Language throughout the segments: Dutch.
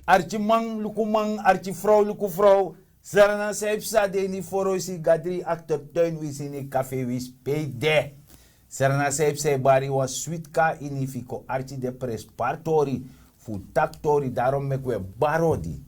Archie man, lukumang, archie vrouw, lukuvrouw. Sarana saipsa de ni forosi gadri actor tuin wisini café wis payde. Sarana saipsa bari was sweet ka inifiko archie de pres partori. Fu taktori daarom mekwe barodi.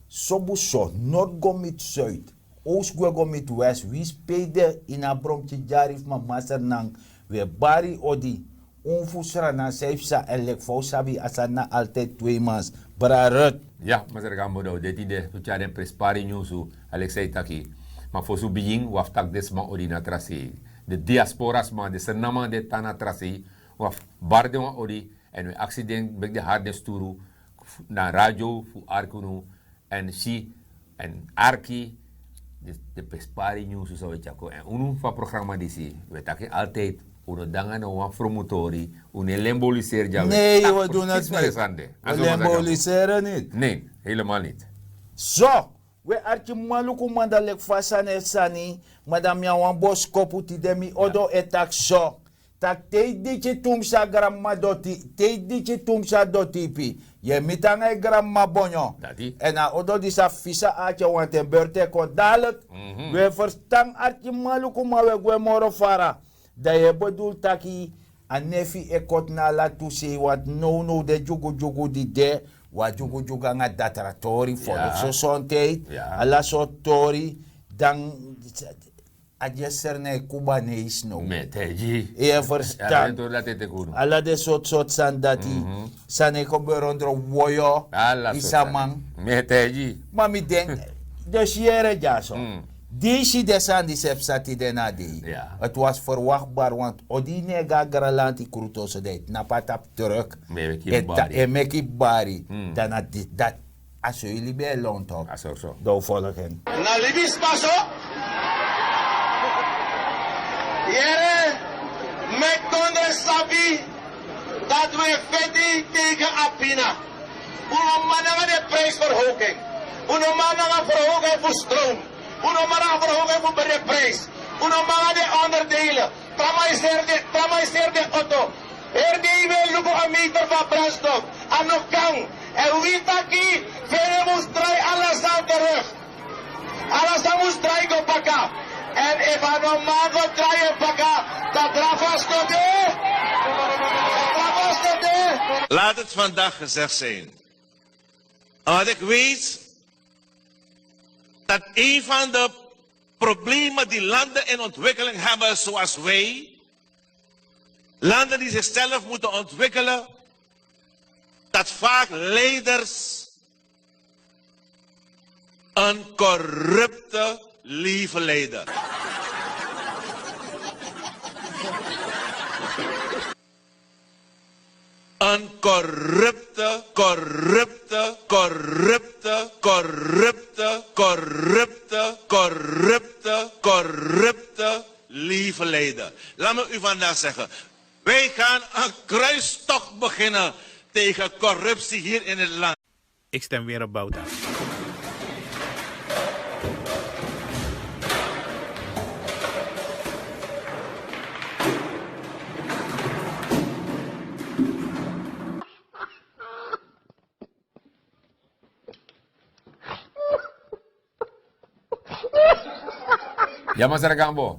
Sobuso, not gomit zuid. Oost gomit west. Wis payde in a bromtje jarif ma master nang. We bari odi. Onfusra na saipsa elek fausabi asana altijd 2 maas. Brarut. Ja, maar ze gaan modo. Dit idee, dat jij een prespari nieuwsu, Alexei Taki. Maar voor zo'n begin, waf tak desma odi trasi. De diasporas man, de senama de tana trasi, waf barde wa odi. En we accident, bek de harde sturu, na radio, fu arkunu, en si, en arki, de prespari nieuwsu zo weet je. En unu van programma disi, we takken altijd. Uno dangan wan promotori, une lemboliseer jawe. Nee, we doen het niet. We lemboliseren niet. Nee, helemaal niet. Zo, we archi maluku mandalek fasane sani, madame ya wan bos kopu ti demi odo etak zo. Tak te diche tumsa gramma doti, te diche tumsa dotipi. Je mitanga gramma bonyo. Dati. En a odo disa fisa ache want en beurte ko dadelijk. We verstang archi maluku ma we gwe moro fara. Dat je bedoelt dat je een nefi ekot na la toese wat no de jugu di de wat jugu nga datratori voor de gezondheid alla soort tori dan adjesser ne kubanees no meteji je verstaan alla de soort sandati sane ko berondro woyo isamang meteji mami denk de siere jaso. Deze desandi sepsati denadi. Het was verwachtbaar, want odine gagaranti krutoso deit. Napatap terug. En meki bari. Dan dat als jullie bij loont op. Doe volgen. Na libis paso. Jere, met donde sabi dat we veti tegen Apina. Uno mannen de prijsverhoging. Uno mannen verhoging voor stroom. Uno mannen verhogen voor de prijs. Uno mannen de onderdelen. Tramaiseer de auto. Die wil lukken een meter van brandstof. En nog kan. En wie taki, we moest draaien alles aan terug. Alles aan moest draaien pakken. En if I no man go draaien pakken, dat drafas tot Laat het vandaag gezegd zijn. Want ik weet dat een van de problemen die landen in ontwikkeling hebben zoals wij, landen die zichzelf moeten ontwikkelen, dat vaak leiders een corrupte leven leiden. Een corrupte leven leiden. Laat me u vandaag zeggen. Wij gaan een kruistocht beginnen tegen corruptie hier in het land. Ik stem weer op Bouta. Ja, maar zeg gambo.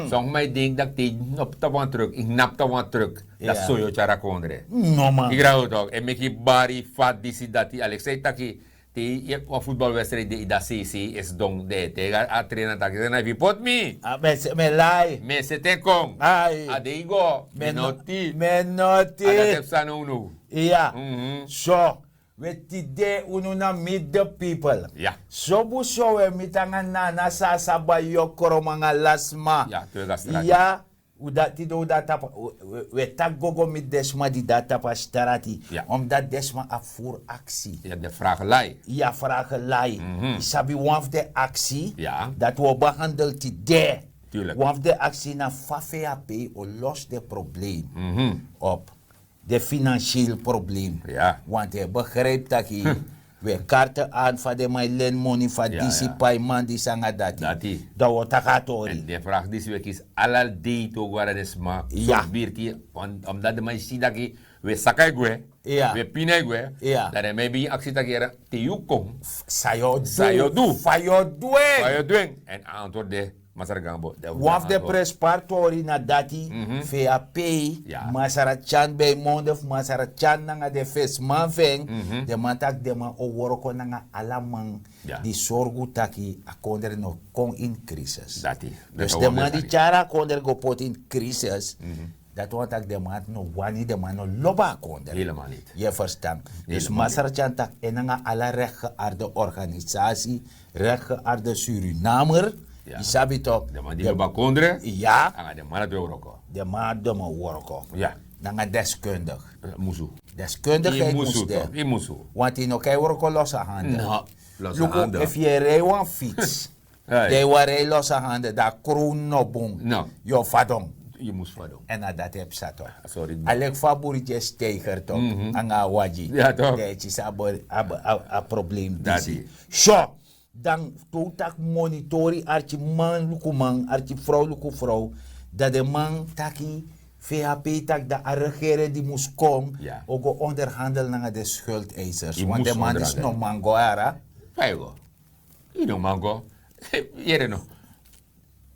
Song mij denk dat die op tawan truck, ik nap tawan truck. Dat zo je chara kondre. No man. Ik raad het ook. En met die bari fat disi dat die Alexei taki die voetbalwedstrijd die dat CC is dong de tegen a trainer taki. Dan heb je pot me. Me lai. Me se te kong. Ai. Adego. Me noti. Me noti. Ada tep sanunu. Ja. So. We de ununa meet the people. Ja. Sobu so we mitanga na sa sabayo koromanga lasma. Ja, tuega strati. Ja, udati do data we tak gogo mit desma di data pa strati. Ja. Omdat desma afvoer actie. Ja, de vraag lei. Ja, vragen lei. Isabi one of the actie. Ja. Dat we behandeld de. Tuurlijk. One of the actie na FAFEAP o los de probleem op. De financieel probleem. Ja. Want je begrijpt dat je we kaarten aan van de mijn lenmoney van die payment die sanga dati. Dat wordt agatori. En de vraag deze week is alal day to guardesma. Ja. Birki omdat de mensen zien dat je we sakai gue, Ja. we pinai gue, Ja. dan maybe actie tak kira tiukong, Sayo Sayodu. Fayodue. kaya doing, en antwoord de masargambo. Waf de prespartori na dati, VAP, Ja. Masarachan bij monde of Masarachan nga de fesman veng, de man tak de man oworoko nga alamang Ja. di sorgu taki a konder no kon in crisis. Dati. Dus de man di chara konder go pot in crisis, dat wat tak de man no wani de man no loba konder. Helemaal niet. Je verstaan. Dus Helemaal Masarachan tak enanga alla rechtgeaarde organisatie, rechtgeaarde Surinamer, Ja. die sabi toch, De man die loba kondre, ja, anga de man dat we oroko. de maat de man worko. Ja. Nanga deskundig. Musu. Deskundigheid I moest musu er. toch, i musu. Want in elkaar worko losse handen. No, losse Look, handen. if je rijdt een fiets, Hey. die waren losse handen, dat kroon no boom. No. Jo vadong. Je moest vadong. En dat heb je toch. Sorry. Alek fabrietje steger toch. Anga waji. Ja, toch. Dat is een probleem. Dati. Zo. Dan toetak monitori archi man luku man, archi vrouw luku vrouw. Dat de man taki VHP tak de regering die moest komen. Ja. Ook onderhandelen naar de schuldeisers. Die Want de moest man is onderhandelen. nog mango ara. Pego. Ino mango. Jere no.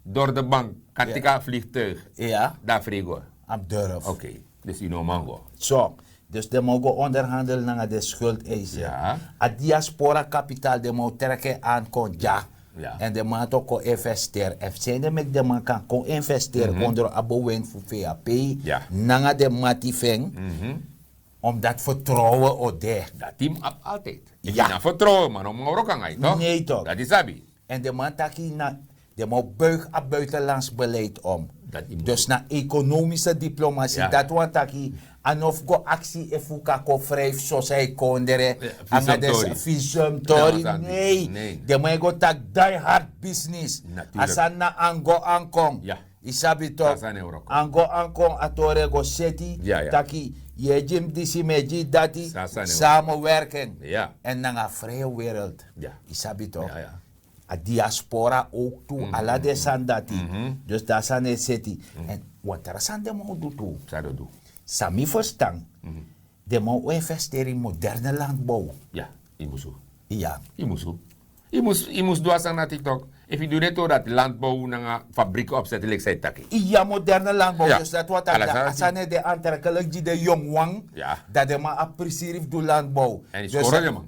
Door de bank, katika vliegtuig. Ja. Daar frigo. Op durf. Oké. Dus ino mango. Zo. Dus de mogen onderhandelen naar de schuldeisers. Ja. Het diaspora kapitaal de mogen trekken aan kon ja. Ja. En de man ook kon investeren. En zijn de met de man kan kon investeren onder abonnement voor VAP. Ja. Naar de matifeng. Om dat vertrouwen ode. Dat team up altijd. Ik Ja. na vertrouwen, man. Om ook aan toch? Nee, toch. Dat is sabi. En de man taki na de man buig op buitenlands beleid om. Dat die moet. Dus naar economische diplomatie. Ja. Dat want taki anof go actie efuka ko vrijf zoals hij kondere. Anga des visum visum tori. tori. Ja, Nee. nee. De man go tak die hard business. Natuurlijk. Asan na ango ankong. Ja. Isabi toch. Asan Euroko. Ango ankong atore go seti. Ja, ja. Taki je jim disi meji dati. Sasan Euroko. Samenwerking. Ja. En naar een vrije wereld. Ja. Isabi toch. Ja, ja. A diaspora ook toe, ala de sandati. Dus daar zijn de city. En wat er zijn de mo doet toe. Zou dat doen. Sami verstaan. De mo investeren in moderne landbouw. Ja. Je moest. Ja. Je moest doen aan TikTok. If je doet net door dat landbouw naar fabrieken opzetten, ik zei taki. Ja, moderne landbouw. Ja. Dus dat wat Alles dat aan zijn de aantrekkelijk die de jongwang. Ja. Dat de man appreciëert door landbouw. En die Dus scoren de man.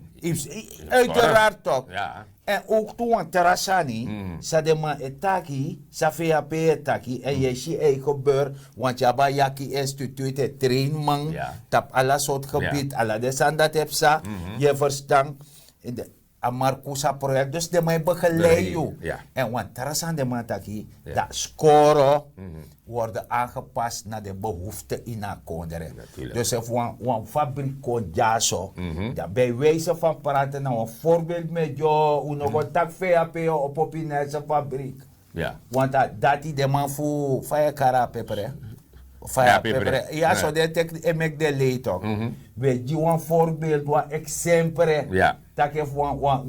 Uiteraard toch. Ja. En ook toen aan Terrasani, sa de man etaki, sa VAP etaki, en je zie ei gebeur, want je ba yaki instituut, het train man, Ja. tap alla soort gebied, alla de sandat heb sa, je verstaan, Marcusa project, dus de man begeleid je. Ja. En want Terrasan de man taki, Ja. dat scoren worden aangepast naar de behoeften in haar konderen. Natuurlijk. Dus if een fabriek kon ja zo, dat bij wijze van praten, nou een voorbeeld met jou, hoe nog tak VAP op Opinese fabriek. Ja. Want dat is de man voor fire kara pepper. Ja, peper. Ja, zo dat ik make de leed ook. We die een voorbeeld, een exempel. Ja. Dat ik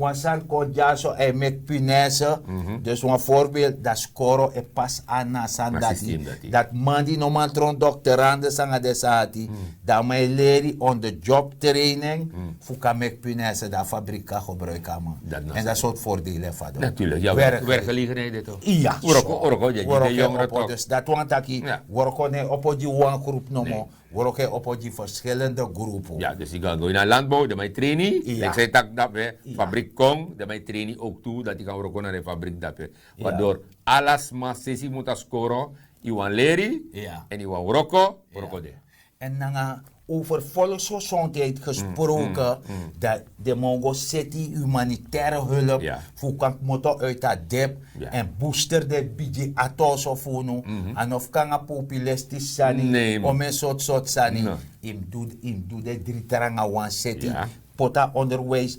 een san kon ja zo en make punaise. Dus een voorbeeld, dat score en pas aan na san Maar dat systeem dat die. dat man die normaal tron doctoranden sanga de sati. Dat mij leren on the job training. Voor kan make punaise dat fabrika gebruiken man. Dat nou En dat soort voordelen van. Natuurlijk. Ja, werkgelegenheid toch? Ja. Oroko, je de jongeren toch? Dus dat want ik Ja. worko ne op die one groep no Nee. mo. Worko op die verschillende groepen. Ja, dus ik ga naar landbouw, dat mijn trainee. Ja. Ik zei tak dat we Ja. fabriek Kong, dat mijn trainee ook toe, dat ik ga ook naar de fabriek dat we. Ja. Waardoor alles maar sessie moet scoren, iwan leri, Ja. en iwan roko de. En dan over volksgezondheid gesproken, dat de Mongo City humanitaire hulp Ja. voor kan moeten uit dat dep Ja. en booster de budget atos of uno en of kan een populistisch sani Nee, man. om een soort sani No. im doet de drie teranga one city Ja. pota onderwijs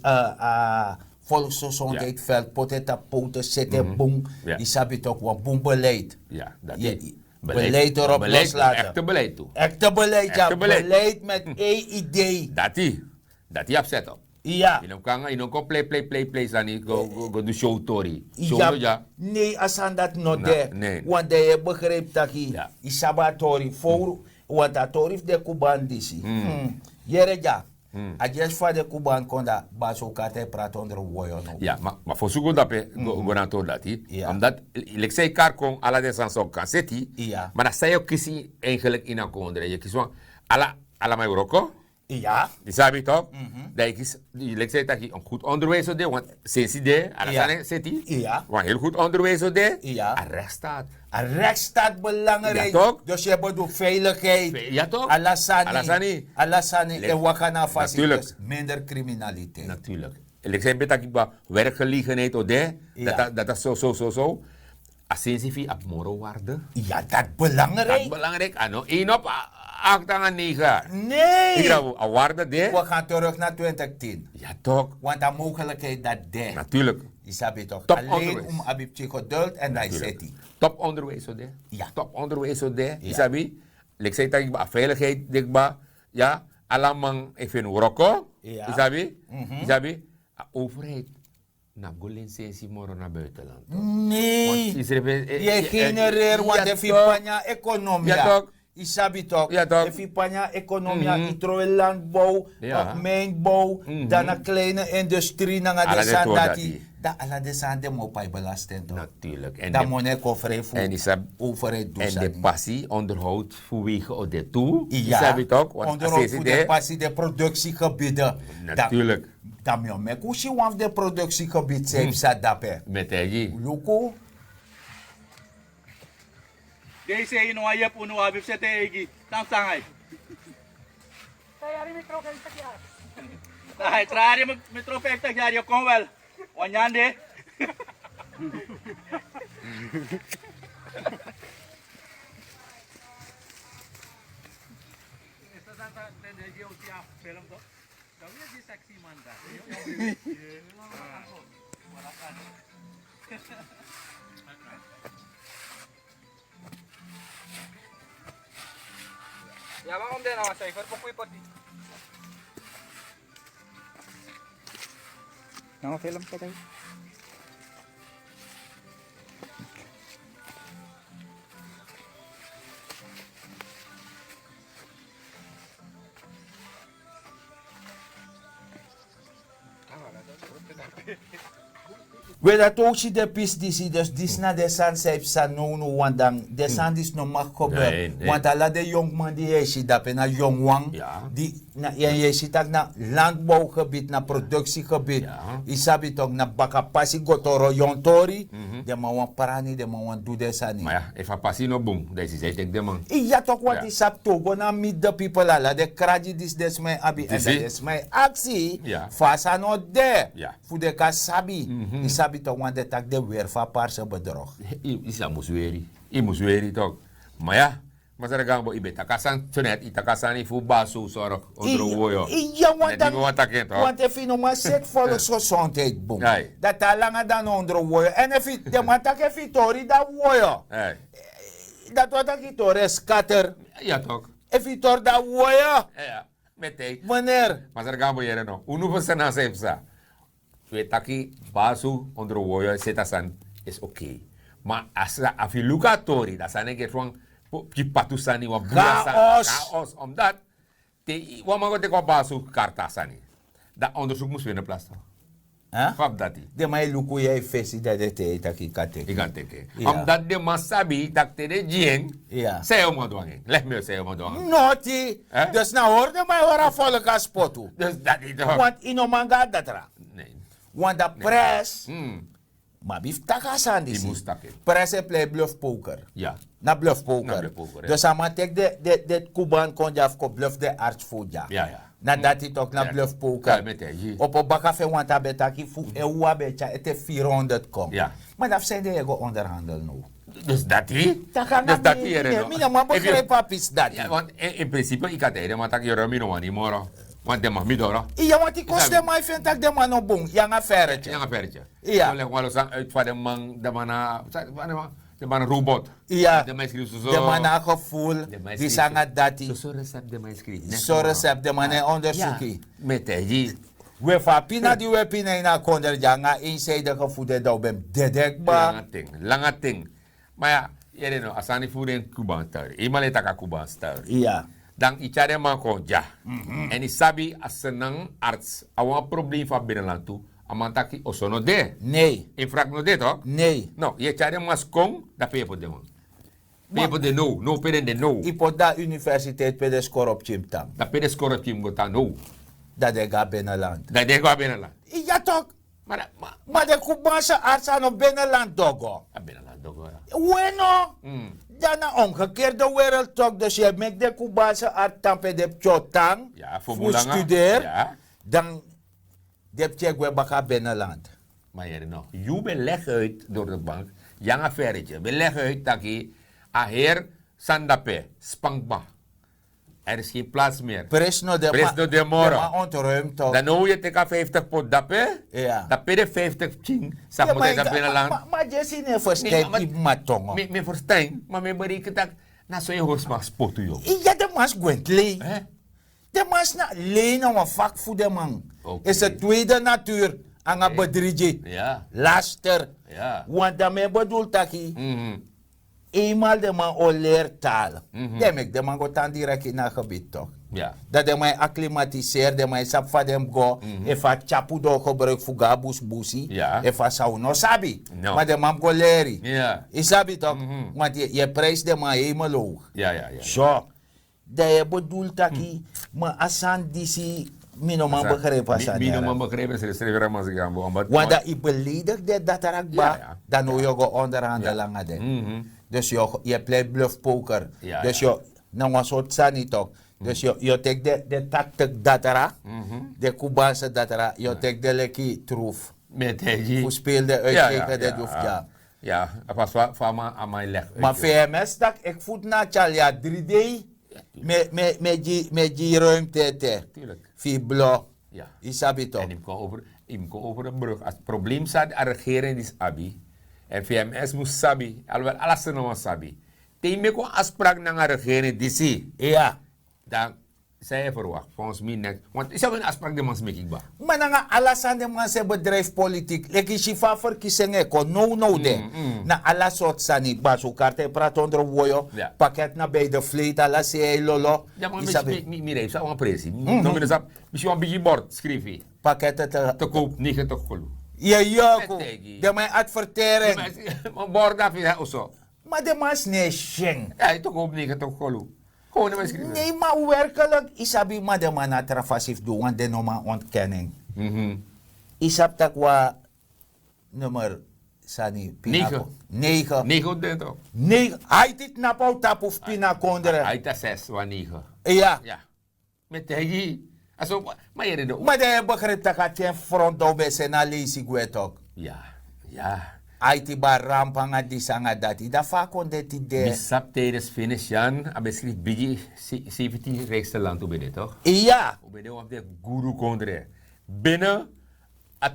volksgezondheid veld pota poten zetten boom Ja. die sabi toch wat boom beleid. Ja, dat Ja, is. beleid erop loslaten. Echte beleid toe. Echte beleid, ja. Echte beleid. Beleid met één idee. Dat die opzet op. Ja. Je kan play, sani, go do show tori. Show Ja. ja. Nee, als aan dat nog Nee, de. nee. Want je begrijpt dat je Ja. is sabatori voor Want dat torif de Kuban disi. Jere ja. A just voor de Kuban konda baso kate praat onder woyo no. Ja, maar voor zoeken dat we gaan door dat hier. Ja. Omdat, ik zei karkong, alle de sanson kan zetten. Ja. Maar dat zei je kiezen eigenlijk in een kondre. Je kiest van, alla mijn roko. Ja. Die sabi toch? Dat ik is, ik zei dat je een goed onderwijs zou doen, want sinds die, alla zijn zitten. Ja. Want heel goed onderwijs zou doen. Ja. Een rechtsstaat. Een rechtsstaat belangrijk. Ja, toch? Dus je bedoelt veiligheid. Ja, toch? Alassani. Le- En wakana vast. Natuurlijk. Dus minder criminaliteit. Natuurlijk. Ik zei dat ik werkgelegenheid of Ja. dat zo. Assensie op morowaarde. Ja, dat Dat belangrijk. is belangrijk. Ano, 1 op 8 aan 9. Nee. Ik dacht, een waarde de. We gaan terug naar 2010. Ja, toch? Want de mogelijkheid dat de. Natuurlijk. Isabi toch. Top Alleen onderwijs. om abib geduld en dat is het. Top onderwijs zo de. Ja. Top onderwijs zo de. Isabi. Ik zei dat ik veiligheid dikba. Ja. Alamang even roko. Ja. Isabi. Isabi. Overheid. Na go licentie moro naar buitenland. Nee. Want is Je genereert want ja, de toch. fipanya economia. Ja, toch. Isabi toch. Ja, toch. De fipanya economia. Itroe landbouw. Ja. Mijnbouw. Dan een kleine industrie. Dan Ala de de sandati. Dat ala de sande mo pay belasting toch. Natuurlijk. En Dat de- moet ik overheid voor. en isab- Overheid doen. En de passie onderhoudt vanwege of de toe. Ja. Isabi toch? Want Onderhoud als voor je de passie, de productiegebieden. Natuurlijk. Dat me mek hoe je want de productiegebied zelf zat daarbij. Met hij. Luko. Deze je nog je puno abib sa teegi. Tang sangay. Ay, trari metro perfect yari ko wel. Wanyande. Ya bang om din ako sa ikot po pati. Naka-film ka tayo. We dat ook zie de pis die zie, dus dis na de san sep san no no want dan de san dis no mag kober. Nee, nee. Want ala de jong man die je ziet dat na jong wang. Ja. Die na je ziet dat na landbouwgebied, na productiegebied. Ja. Isabi toch na bakapasi gotoro jontori. De man wan parani, de man wan do de sani. Maar ja, even passie no boom. Deze is het de man. Ja toch wat Ja. is up to go na meet the people ala de kraji dis des mijn abi en Disi. des mijn actie. Ja. Fasa no de. Ja. Voor de kasabi. Isabi toch want de tak de weer van paarse bedrog. Isa musweri. I musweri toch. Maar ja, maar ze gaan bo ibe takasan tonet itakasan i fu basu sorok onder woyo. Ja, want Net die wat dat kent, hoor. want if je nog maar zet volksgezondheid, boom. Nee. Dat is langer dan onder woyo. En if je, de man tak if je tori dat woyo. Hey. Dat wat ik tori scatter. Ja toch. If je tor dat woyo. Ja. Met hij. Wanneer? Maar ze gaan bo jere no. Unu persen na sepsa. We taki basu onder woyo setasan is oké. Maar als je luka tori, dat zijn ik gewoon kipatusani wa chaos. Omdat te wa mago te kwa basu kartasani. Dat onderzoek moest weer in plaats staan. Huh? Fab dat die. De mij luku jij fesi dat de te taki kate. Ik kan teken. Ja. Omdat de masabi dat te de jeng. Ja. Zij om wat doen. Leg me zij om wat doen. Noti. Huh? Dus nou hoorde mij horen volk spotu. Dus dat is toch. Want ino manga dat ra. Nee. Want de pres. Hmm. Maar bif takasan Die disi. moest takken. Pres en play bluff poker. Ja. Na bluff poker. Na bluff poker, ja. Dus ama tek de Kuban kon jaf ko bluff de arts foodja. Ja, ja. Na dati tok na Ja. bluff poker. Ja, met hij. Op een bakafe want abetaki fu e uwa becha ete 400 kom. Ja. Maar dat zijn de ego onderhandel nu. Dus dat die. Dat gaan Dus dat die er Mina maar begrijp papis dat. Ja, want in principe ik had hij maar tak je mino wani moro. Want de mag mi doro. Ja, want die kost Isabi. de mij vindt dat de man op boom. Ja, een ferretje. Ja, een verretje. Ja. Zo leg wel uit van de man robot. Ja. De man schrijft zo. De man na gevoel. De man Die schrijft zanga dati. Zo recept de man schrijft. Zo recept de man onderzoekie. Met hij. We van pina die we pina in a konder janga eenzijdige voeden dat ben dedekbaar. Lange ting. Maar ja, Yere no, asani furen Cuban star. Imale taka Cuban star. Ja. Dan ichare man kon ja. En isabi as senang arts. Awan probleem van binnenland toe. Amantaki osono de. Nee. Infrak no de toch? Nee. No, je chare mas kong, da pepo de man. Pepo de no, no peden de no. Ipo da universiteit pe de skor op Chimtam. Da pede score team go ta no. Dat de ga binnenland. Da de go binnenland. Ja toch? Maar Maar de Cubaanse arts aan op binnenland dogo. binnenland ook wel. Bueno. Daarna omgekeerde wereld toch. Dus je maakt de Cubaanse arts tampe de chotang. Ja, voor voor Mulanga. studeer. Ja. Dan de check we baka binnenland. Maar je nog, je beleg uit door de bank, jang affairetje, beleg uit dat je a heer Sandape, Spankba. Er is geen plaats meer. Presno de de moro. ma ontruimd toch. Dan hoe je teka 50 pot dape, Ja. dat pede 50 ching, sa Ja, moet je dat binnenland. maar je ziet niet verstaan maar- die matongo. Me verstaan, maar me berekent dat, na zo'n horsma spotu joh. Ja, de mas gwentlee. Hè? De mas na lenen een vak voor de man. Oké. Is het tweede natuur aan een bedrijf. Ja. Laster. Ja. Want daarmee bedoelt dat je Mhm. eenmaal de man al leert taal. De man gaat dan direct in het gebied toch. Ja. Dat de man acclimatiseert, de man sap van hem go, even chapu do gebruik voor gabus busi, Ja. even zou no sabi. No. Maar de man go leren. Ja. Je sabi toch? Want je prijst de man helemaal hoog. Ja, ja, ja. Zo. Dat je bedoelt dat je, maar asan disi, minoman begrepen asan. Mino begrepen, ze schreven er maar zich aan boven. Want dat je beledigt dat er ook Ja, ja. dan hoe je go onderhandelen aan de. Mhm. Dus je pleit bluff poker. Ja, Dus ja. je, nou was het sani toch. Dus je take de tactic dat er, de Cubaanse dat er, je take de lekkie troef. Met hij. Hoe speelde uitkijken dat hoeft ja. Ja, dat was van mij aan mijn leg. Maar VMS dat ik voet na Chalia 3D met die ruimte te. Tuurlijk. Via blok. Ja. Isabi toch. En ik kom over een brug. Als het probleem staat, de regering is abi. En VMS moest sabi. Alhoewel, alles er nog maar sabi. Tegen me kon afspraak naar de regering die zie. Ja. Dan zijn je verwacht. Volgens mij net. Want is er een afspraak die ons mee ba. Maar dan alles aan de mensen bedrijf politiek. Leki shifa verkiezingen kon no de. Na alla soort sani basu karte praat onder woyo. Ja. Pakket na bij de vleet alla se lolo. Ja, maar Isabi. misschien zou een pressie. Misschien wel een beetje bord schrijven. Pakketten Te te. koop, niet te koop. Ja, ko. Met tegi. De mijn advertering. Maar bord af is of zo. Maar de mas nee sheng. Ja, te koop, niet te koop. Gewoon een schrijven. Nee, maar werkelijk isabi maar de man atrafasif doen, want de noma ontkenning. Isap takwa nummer sani pinako. 9. 9 dit ook. 9. Hij dit napau tap of pinakondere. Hij is 6 van 9. Ja. Ja. Met tegi. Also, maar je redt ook. Maar de begrijpt dat het geen front op is en alleen si ook. Ja. Ja. Hij die bar rampanga die sanga dat. Dat vaak on dit idee. Misap tijdens finish Jan, beschrijf Biggie 17 rijkste land op dit toch? Ja. Op dit op de guru kondre. Binnen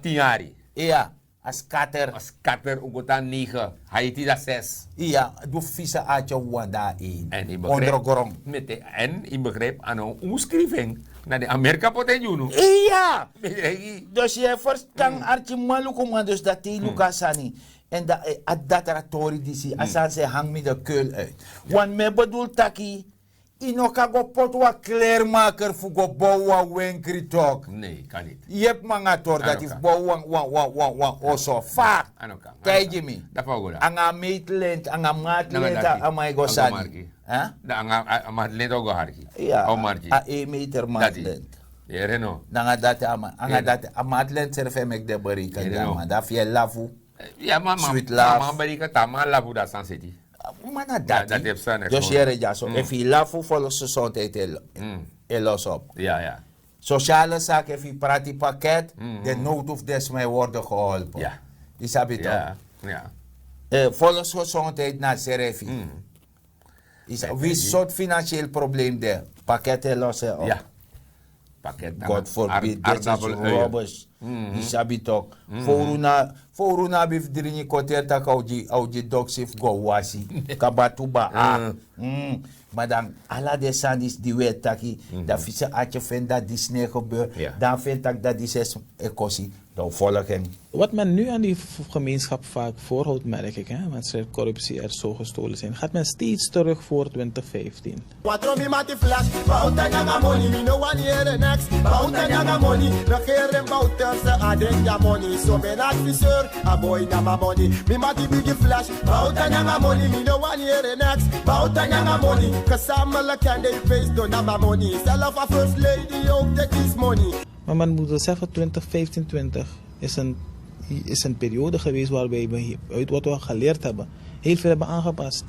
10 jaar. Ja. As kater. Als kater ook dan 9. Haiti dat 6. Ja. Doe visa aatje wanda in. En ik Ondergrond. En ik begrijp aan een omschrijving naar de Amerika potenjuno. Ja. Dus je verstaan archi maluko man dus dat die Lucas ani. En dat ratori die si asan se hang me de keul uit. Want me bedoel taki inoka go pot wa kleermaker fu go bouwa wenkri tok. Nee, kan niet. Je hebt mangator dat is bouwa wan oso vaak. Kijk je me. Dat wou ik. Anga meetlent, anga maatlent, amai go sani. Da anga maatlent ook harki. Ja. O marki. A e meter maatlent. Ja, Reno. Nanga dati anga dati maatlent serve mek de barika dama. Da fie lafu. Ja, maar Sweet love. maar Amerika tama la buda san city. Mana dati. dat heeft zijn Dus jere jaso. If je lafu volgens de gezondheid los op. Ja, ja. Sociale zaken, if je praat die pakket, de nood of des mij worden geholpen. Ja. Die sabi toch? Ja, ja. Volgens gezondheid na serefi. Wie soort financieel probleem de pakketten lossen op? Ja. Pakket. God forbid, dit is robbers. Isabi toch. Voor na bif drini koter tak auji doksif go wasi. Kabatuba Maar dan alla de sandis die weet taki. Dat visse atje vindt dat die snee gebeurt. Ja. Dan vind ik dat die zes ekosi. Dan volg hem. Wat men nu aan die gemeenschap vaak voorhoudt, merk ik, hè, want er corruptie er zo gestolen zijn, gaat men steeds terug voor 2015. Quattro mi mati flash, bauta nyanga money, me no one hear next. Bauta nyanga money, regeren bauta se aden ya money. So ben adviseur, a boy na my money. Me mati big flash, bauta nyanga money, me no one hear next. Bauta nyanga money, kasamala can they face do na my money. Sell off a first lady, ook take this money. Maar men moet wel zeggen, 2015-20 is een periode geweest waarbij we uit wat we geleerd hebben, heel veel hebben aangepast.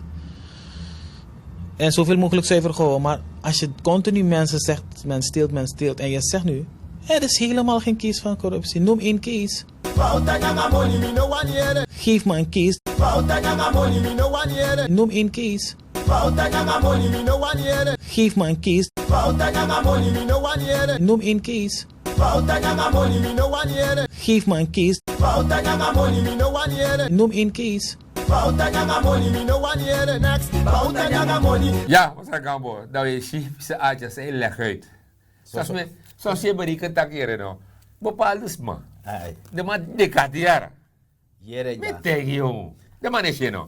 En zoveel mogelijk zuiver gehouden. Maar als je continu mensen zegt, men steelt. En je zegt nu, er is helemaal geen case van corruptie. Noem één case. Geef me een case. Noem één case. Geef me een case. Noem één case. Geef me een case. Noem één case. Ja, wat zeg ik dat je chiefse aatjes zijn leg uit. Zoals je berekent dat hier nou. Bepaalde sma. De man dekade jaren. Jere Met ja. tegen jongen. De man is je nou.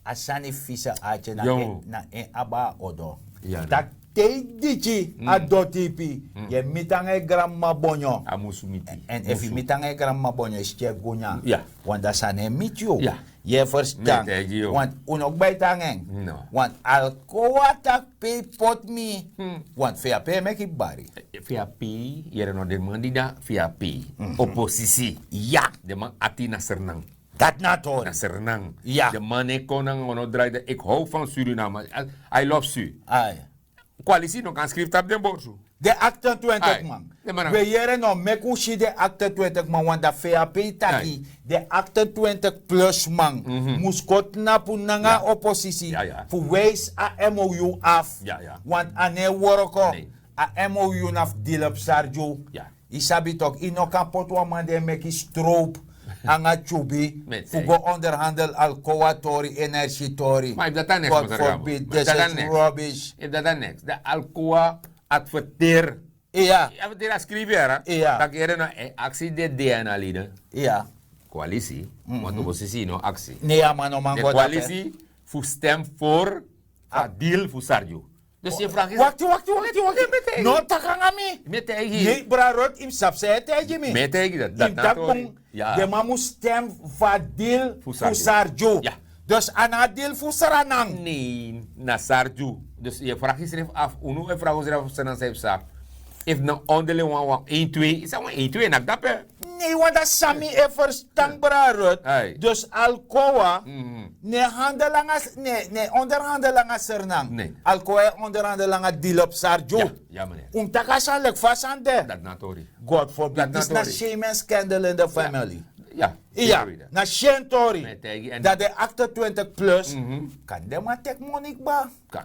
Asani visa atje Yo. na aba odo. Ja, Tak te dichi adotipi. Je mitange grandma bonyo. Amusumiti. En if je mitange grandma bonyo is je gunya. Ja. Want dat zijn met jou. Ja. Je verstaan. Met jou. Want unok bij tangen. No. Want alcoa tak pay pot me. Want via pay make it bari. Via P, hier no de man die da via P. Oppositie. Ja. De man ati na sernang. Dat nator. Na sernang. Ja. De man ik konang ono draaide. Ik hou van Suriname. I love Su. Ai. Coalitie no kan schrijft op den borsu. De acte 20 Ai. man. De man- We jere no mekushi de acte 20 man. Want dat VAP taki. Ai. De acte 20 plus man. Muskot na punanga oppositie. Ja, ja. Voor wijs a MOU af. Ja, ja. Want ane woroko. Nee. A MOU naf dilap sarjo. Ja. Isabi tok. Ino kan potwa man de meki stroop. Anga chubi. Met- Fugo onderhandel alcoa tori, energie tori. Maar if dat dan niks God moet er gaan. forbid. Maar This dat dan is niks. rubbish. If dat dan next. De Alcoa adverteer. Ja. Adverteer schrijven. Ja. Dat hier no actie de DNA leden. Ja. Coalitie. Want oppositie no actie. Nee, man, no man. De God, dat, coalitie voor stem voor een deal voor Sarjo. Dus je vraagt is... Wacht. No takangami. Met Je tegen. brarot im sapse tegen me. Met tegen dat. Im Dat takbong. ja. De man moet stem voor deel Voor voor Sarjo. Sarjo. Ja. Dus aan deel voor Saranang. Nee, na Sarjo. Dus je vraagt je af. Uno je vraagt je af. Zijn ze sap. If no onderling 1-2. Is dat 1-2 nak dat hè? Nee, want dat Sami even stang brarot. Ai. Dus Alcoa. Nee, onderhandelanga Sernang. Nee. Alcoa onderhandelanga deel op Sarjo. Ja, ja meneer. Takasa lek vast aan de. Dat natori. God forbid. Dat This is natori. not shame and scandal in the family. Ja. Ja, na Shentori. Met tegen en- Dat de acte 20 plus. Kan de maar tek monik ba. Kan.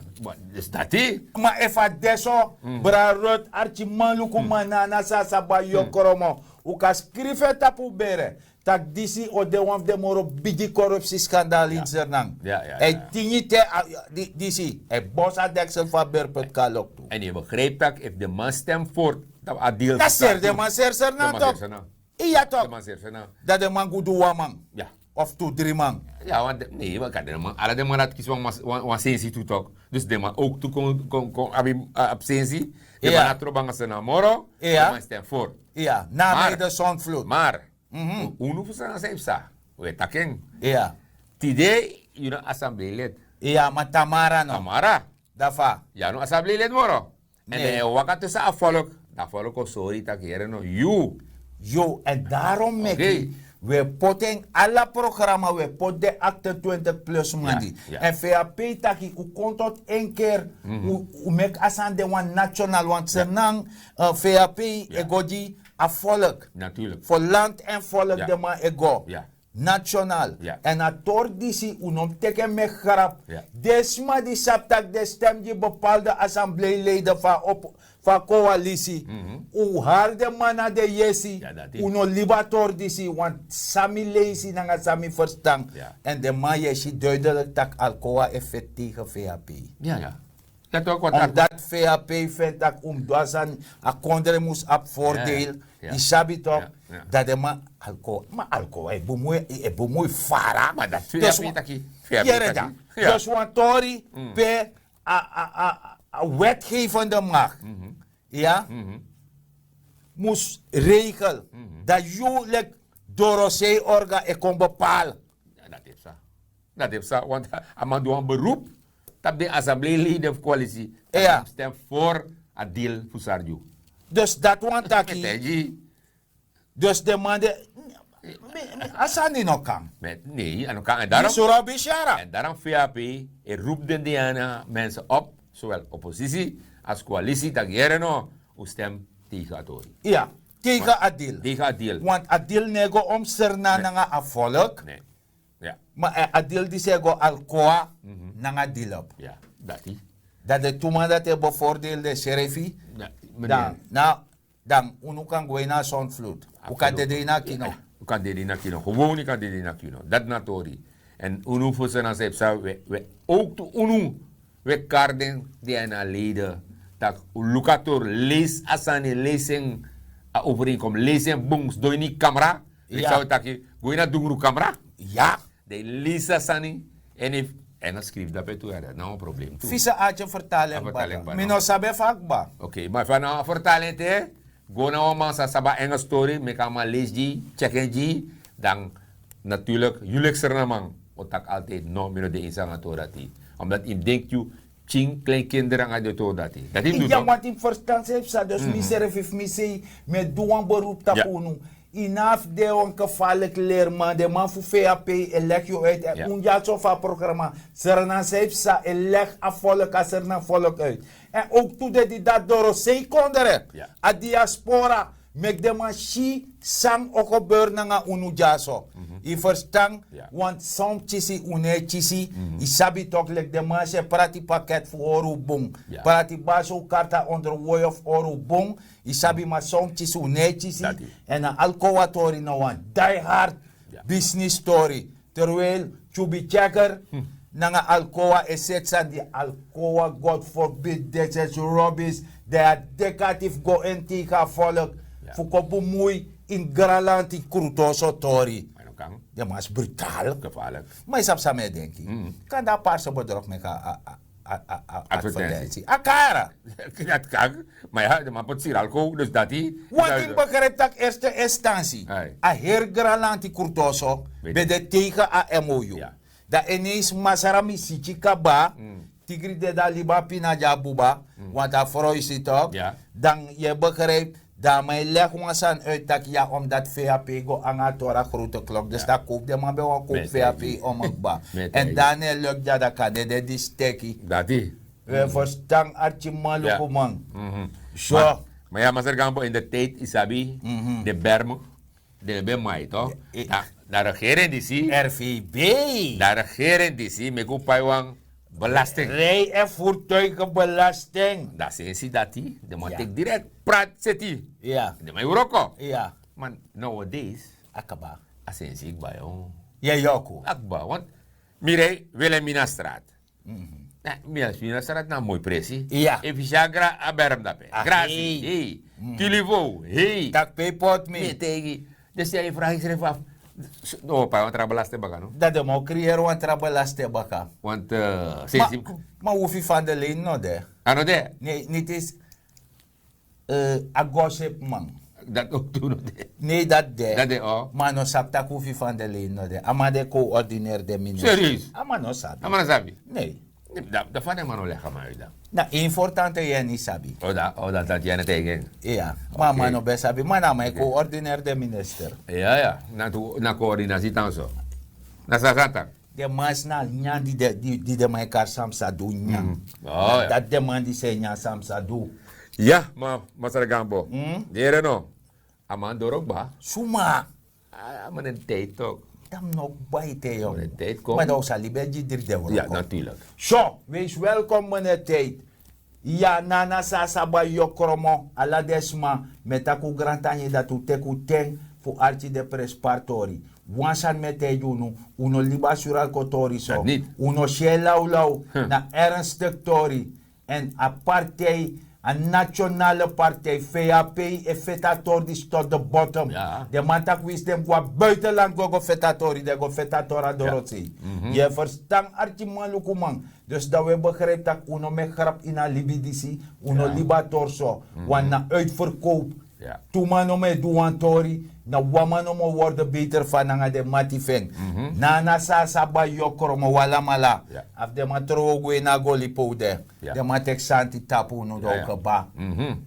Dus dat is. Maar if a deso. Bra rot archi maluku manana sasa ba yokoromo. Uka skrive tapu bere. Tak disi o de one of de moro bigi corruptie schandaal in Zernang. Ja, ja, E ja. tingi te disi. E bosa deksel van berpet kalok toe. En je begrijpt dat if de man stemt voor dat a deal. Dat ser de man ser Zernang toch? Iya De toch? man zegt ze nou. Dat de man gudu wamang. Ja. Of 2-3 man. Ja, want nee, we kan de man. Alle de man dat kies van sensie toe toch. Dus de man ook toe kon absentie. De Ja. man had erop aan zijn moro. Ja. De man stemt voor. Ja, na Maar- mij de zondvloed. Maar, uno voor zijn zijn sa. We takken. Ja. Today, you know assembleelid. Ja, maar Tamara no. Tamara. Dafa. Ja, no assembleelid moro. En Nee. de wakati sa afvolk. Dat volk ko sorry takkeren no. You. Yo, en daarom Oké. Meki, we poten alle programma, we pot de acte 20 plus mandi. ja. En VAP taki, u kon tot één keer, u mek asan de one national, want senang VAP egoji a volk. Natuurlijk. Voor land en volk Ja. de man ego. Ja. Nationaal. Ja. En a tor disi unom teken me grap. Ja. Desma die saptak de stem die bepaalde assembleeleden van van coalitie. Hoe harde man de yesi, Ja, dat is. uno libator disi, want sami leesi nanga sami verstand. Ja. En de man yesi duidelijk tak alcoa effect tegen VHP. Ja, ja. Dat ook wat Omdat VHP vindt dat dwasan a kondre moest op voordeel. Ja, ja. Die sabi toch Ja, ja. dat de man alcoa. Maar alcoa is bemoei fara. Maar dat Dus VHP taki. Jere da. Ja. Dus want Tori pe a wetgevende macht. Ja. Moest regelen dat jullie Dorosei orga e kon bepalen. Ja, dat heeft ze. Dat heeft ze. Want hij doet een beroep op de assembleeleden of coalitie. Ja. Stem voor een deal voor Sarju. Dus dat want taki. Met Dus de man de asani no kan. nee, en kan en Die daarom. sura bishara. En daarom VAP roept de Diana mensen op, zowel oppositie als coalitie, dat jaren no, hoe stem tegen het oor. Ja, tegen Adil. Tegen het deal. Want Adil nego om serna nanga a volk. Nee. Ja, Maar Adil die sego alcoa nanga dilop. ja, dat is. Dat de tuma dat je bevoordeelde sheriffie. Ja, Dan unu kan go na zonvloed. Hoe kan de na kino? Hoe kan dit na kino? Gewoon niet kan dit na kino. Dat natori. En unu voor zijn als we ook to unu we karden die aan leden dat locator lees asane lezing a overeenkom lezing bungs door niet camera. Ik Ja. zou dat go na dungru camera. Ja. De lees asane en dan schrijf dat bij toe. Dat is nou een probleem. toe. Visa aatje vertaling. Vertaling ba, Mino sabe fakba. Oké, maar van een vertaling te, go na een man sa Engels story, me kan maar lees die, checken die, dan natuurlijk, jullie er man, otak altijd nog meer de inzang dat die. Omdat ik denk je, ching klein kinderen aan de toon dat die. Dat is Ja, want in verstand heeft ze dus miserif if mi say met doan beroep Ja. tapunu. Inaf de on gevaarlijk leerman, de man voor VAP, leg je uit. Ja. En ja, zo van programma. Serna heeft ze, leg a volk, a serna volk uit. En ook toen die dat door zee konden. Ja. A diaspora, met de man shi sang ook gebeur na unu jaso. I verstand, Ja. want som chisi une chisi, i sabi toch lek de man se prati pakket voor oru bong. Ja. Prati baso karta onder way of oru bong. I sabi ma som chisi une chisi. Dat is. En een alcoa tori no one. Die hard Ja. business story. Terwijl Chubi Checker nanga alcoa esetsa di alcoa, God forbid, this is rubbish. They are decatief go entika volk. Ja. Fuko bumui in gralanti krutoso tori. Maar dan kan, De mas brutaal. gevaarlijk. Maar is op samen denk ik. Kan daar paarse bedrog met Advertentie. advertentie. Akara. Dat kan, maar ja, de man pot sier alcohol, dus dat die. Want ik begrijp dat eerste instantie. Ai. A heer gralanti kurtoso. Weet Bij ik. de tegen a MOU. Ja. Dat ineens masarami sichi kaba. Tigri de da liba pina jabuba. Want dat voor is het ook. Ja. Dan je begrijpt. Dat mij leg ons aan uit dat ja, omdat VHP go aan het tora grote klok. Dus dat koop de man bij een koop Met VHP hij. om het ba. Met En hij. dan lukt dat kan de die stekkie. Dat die. We verstaan artje maluko Ja. man. Zo. Maar ja, maar Gambo in de tijd is abi, de berm, de bemai toch? Ja. De regering die zie, RVB. de regering die zie, me koop paiwang belasting. Rij- en voertuigenbelasting. Dat is een dat die, de man Ja. tek direct praat zet die. Ja. De man Euroko. Ja. Maar nowadays, Akaba. als een ziek bij ons. Ja, Joko. Akba, want Mirei Wilhelmina straat. Wilhelmina straat na mooi presie. Ja. Efficiagra aberm dape. Ah, Grazie. hey. Hey. Tulivo. Hey. Tak pepot Nee, me. tegen. Dus jij vraagt zich even af. No, pa, want er belasting baga, no? Dat de mo creëren want er belasting baka. Want, Maar hoef je van de leen no de? ano de? Nee, niet is a gossip man. Dat ook doen, no de. Nee, dat de. Dat de, oh. Maar no sap tak hoef je van de leen no de. Ama de coördinair de minister. Serieus? Ama no sabi. Ama na sabi. Nee. Dat van hem ano leggen maar uit dan. Na importante je niet sabi. Dat jij net tegen. Ja. Maar man no be sabi. Maar na mij coördinair de minister. Ja, ja. Na coördinatie dan zo. Na sasata. De mas na nyan die de mij kar samsa doen nyan. Oh, ja. Dat de man die zei nyan samsa doen. Ja, maar Masar Gambo. Dere no. Aman dorok ba? Suma. Aman een tijd toch. Dam nog buiten jong. Meneer Tijd, kom. Maar nou zal je bij die drie de Ja, natuurlijk. Zo, wees welkom meneer Tijd. Ya nana sasaba yokromo ala desma metaku grantanye datu teku ten fu archi de prespartori. Wansan mete junu uno liba sural kotori so. Dat niet. Uno shelau na ernstig tori. En a partij, een nationale partij, VAP, en fetatori tot de bottom. Ja. De man tak wist dem qua buitenland go fetatori, de go fetatora dorotsi. Je verstaan archi man lukuman. Dus dat we begrijpen dat uno me grap in a libidisi, uno liba torso, want na uitverkoop. Ja. Tumano me duantori, na wamano mo worden beter van nga de matifeng. Na sa saba yokro mo wala mala. Ja. Af de matro gwe na golipo de. Ja. De matek santi tapu no do Ja. ba.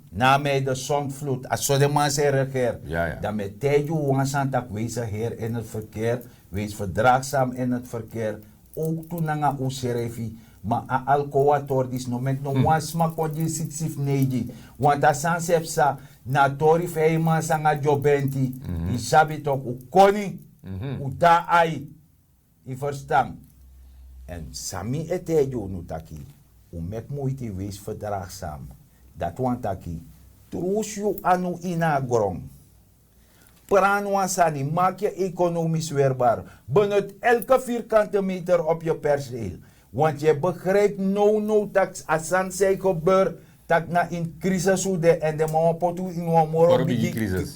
Na me de zondvloed. Als zo de man zei regeer. Ja. Dan met teju wansan tak wees heer in het verkeer. Wees verdraagzaam in het verkeer. Ook toen nga userefi. Maar a alcoator dis no met no wan sma konje sitsif neji. Want a sansepsa na tori feima sanga jobenti. I sabi tok u koni. U da ai. I verstaan. En sami etejo nu taki. U mek moeite wees verdraagzaam. Dat want taki. Trus you anu ina grong. Praanwansani, maak je economisch weerbaar. Benut elke vierkante meter op je perceel. Want je begrijpt no tax asan zij gebeurt dat na in crisis de en de mama potu in een moro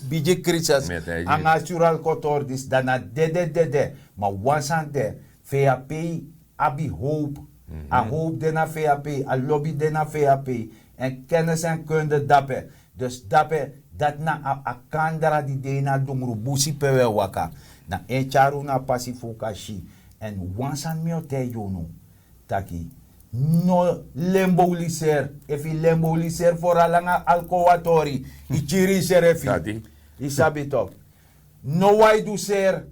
biji crisis aan natural kotordis dan na de maar wansan de VAP abi hoop a hoop de na VAP a lobby de na VAP en kennis en kunde dape dus dape dat na a kandara di de na dumru busi pewe waka na echaru na pasifukashi en wansan mio te yono taki no lemboliser if i lemboliser for alanga alcoatori i chiri serefi isabitok no wai du ser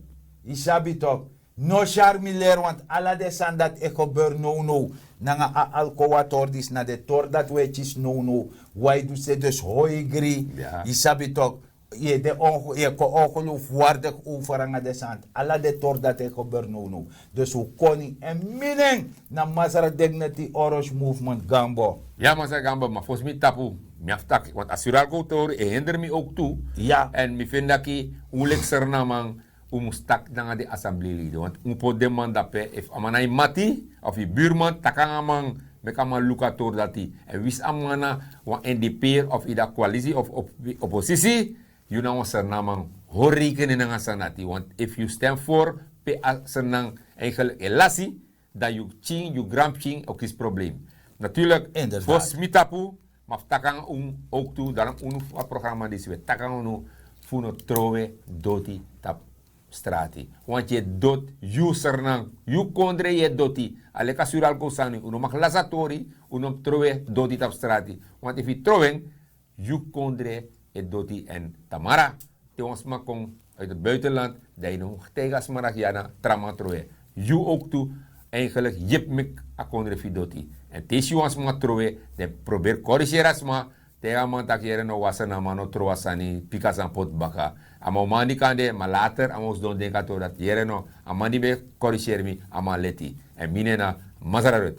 isabitok no charmiler want ala de sandat e gebeur no nanga alcoator dis na de tor dat wetjes no wai du se dus hoigri isabitok je de je ko ongeloofwaardig overhangen de zand. Alla de tor dat hij gebeurt no. Dus hoe kon hij en mining na Mazara Dignity Orange Movement Gambo. Ja, Mazara Gambo, maar volgens mij tapu. Miaftak, want als je al goed hoort, hinder me ook toe. Ja. En mi vind dat je ulik sernamang umustak na de assemblée. Want upo demanda pe if amanai mati of je buurman takangamang mekama lukator dati. En wis amana wa NDP of ida coalitie of oppositie. You know sernamang horikenen nga sanati. Want if you stem for pe sernang eigenlijk elasi, dan you ching, you gram ching ook is probleem. Natuurlijk, voor smitapu, maar takang ook toe, daarom een programma die we takang nu funo trowe doti tap strati. Want je dot, you sernang, you kondre je doti, aleka sural kosani, uno mag lasatori, uno trowe doti tap strati. Want if you trowen, you kondre et doti en tamara te ons makong uit het buitenland dat je nog tegas maragiana tramatroe you ook toe eigenlijk jip mik akondre fidoti en tesi ons matroe de probeer corrigeras ma te ama takere no wasana mano troasani pikasan pot baka ama mani kande ma later amos don denka to dat yere no amani be corriger mi ama leti en minena mazararut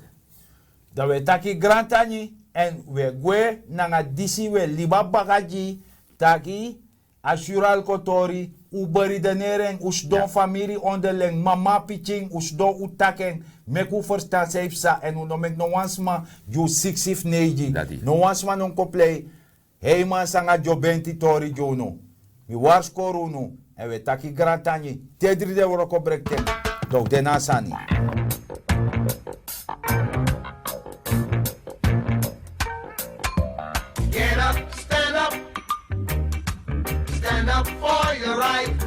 dat we taki grantani en we gwe nanga disi we liba bagaji taki assural kotori uberi de nering usdon familie onderling mama pitching usdon utaken meku verstaan seipsa en uno mek no wansma ju 6 neji no wansma non koplei hey man sanga jobenti tori jono mi wars korunu en we taki grantani tedri de woro ko brekten do de nasani. Stand up for your right.